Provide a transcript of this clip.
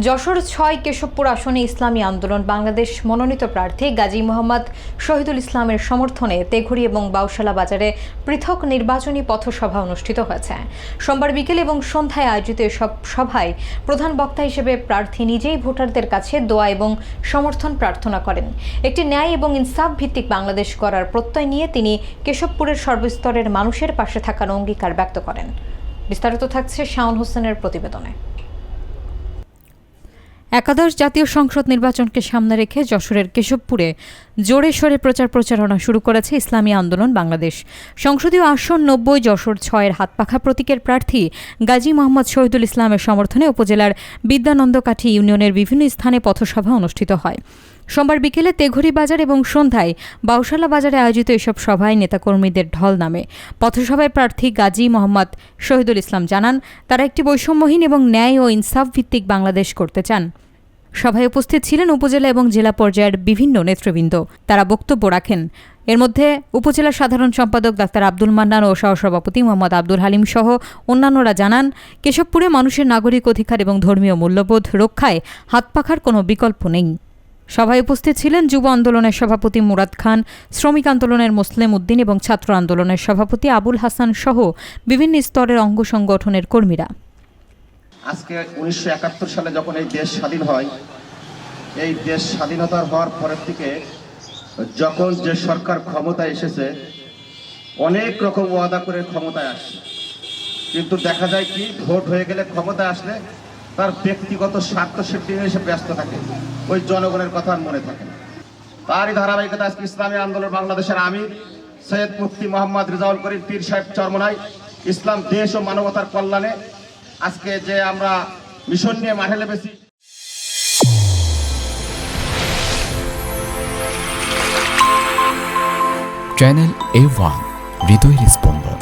যশোর ৬ কেশবপুর আসনে ইসলামী আন্দোলন বাংলাদেশ মনোনীত প্রার্থী গাজী মোহাম্মদ শহীদুল ইসলামের সমর্থনে তেঘুড়ি এবং বাউশালা বাজারে পৃথক নির্বাচনী পথসভা অনুষ্ঠিত হয়েছে। সোমবার বিকেল এবং সন্ধ্যায় আয়োজিত এসব সভায় প্রধান বক্তা হিসেবে প্রার্থী নিজেই ভোটারদের কাছে দোয়া এবং সমর্থন প্রার্থনা করেন। একটি ন্যায় এবং ইনসাফ ভিত্তিক বাংলাদেশ গড়ার প্রত্যয় নিয়ে তিনি কেশবপুরের সর্বস্তরের মানুষের পাশে থাকার অঙ্গীকার ব্যক্ত করেন। বিস্তারিত থাকছে শাওন হোসেনের প্রতিবেদনে। একাদশ জাতীয় সংসদ নির্বাচনকে সামনে রেখে যশোরের কেশবপুরে জোরে সোরে প্রচারণা শুরু করেছে ইসলামী আন্দোলন বাংলাদেশ। সংসদীয় আসন ৯০ যশোর ৬-এর হাতপাখা প্রতীকের প্রার্থী গাজী মোহাম্মদ শহীদুল ইসলামের সমর্থনে উপজেলার বিদ্যানন্দকাঠি ইউনিয়নের বিভিন্ন স্থানে পথসভা অনুষ্ঠিত হয়। সোমবার বিকেলে তেঘুড়ি বাজার এবং সন্ধ্যায় বাউশালা বাজারে আয়োজিত এসব সভায় নেতাকর্মীদের ঢল নামে। পথসভায় প্রার্থী গাজী মোহাম্মদ শহীদুল ইসলাম জানান, তারা একটি বৈষম্যহীন এবং ন্যায় ও ইনসাফ ভিত্তিক বাংলাদেশ করতে চান। সভায় উপস্থিত ছিলেন উপজেলা এবং জেলা পর্যায়ের বিভিন্ন নেতৃবৃন্দ। তারা বক্তব্য রাখেন। এর মধ্যে উপজেলা সাধারণ সম্পাদক ডাক্তার আব্দুল মান্নান ও সহসভাপতি মোহাম্মদ আব্দুল হালিম সহ অন্যান্যরা জানান, কেশবপুরে মানুষের নাগরিক অধিকার এবং ধর্মীয় মূল্যবোধ রক্ষায় হাতপাখার কোনো বিকল্প নেই। সভায় উপস্থিত ছিলেন যুব আন্দোলনের সভাপতি মুরাদ খান, শ্রমিক আন্দোলনের মোসলেম উদ্দিন এবং ছাত্র আন্দোলনের সভাপতি আবুল হাসান সহ বিভিন্ন স্তরের অঙ্গ সংগঠনের কর্মীরা। আজকে ১৯৭১ সালে যখন এই দেশ স্বাধীন হয়, এই দেশ স্বাধীনতার হওয়ার পরের থেকে যখন যে সরকার ক্ষমতায় এসেছে অনেক রকম ওয়াদা করে ক্ষমতায় আসে, কিন্তু দেখা যায় কি ভোট হয়ে গেলে ক্ষমতায় আসলে তার ব্যক্তিগত স্বার্থ সিদ্ধি এসে ব্যস্ত থাকে, ওই জনগণের কথা আর মনে থাকে না। তারই ধারাবাহিকতা আজকে ইসলামী আন্দোলন বাংলাদেশের আমির সৈয়দ মুফতি মোহাম্মদ রেজাউল করিম পীর সাহেব চরমনাই ইসলাম দেশ ও মানবতার কল্যাণে আজকে যে আমরা মিশন নিয়ে মাঠে নেমেছি। চ্যানেল A1 হৃদয়ের স্পন্দন।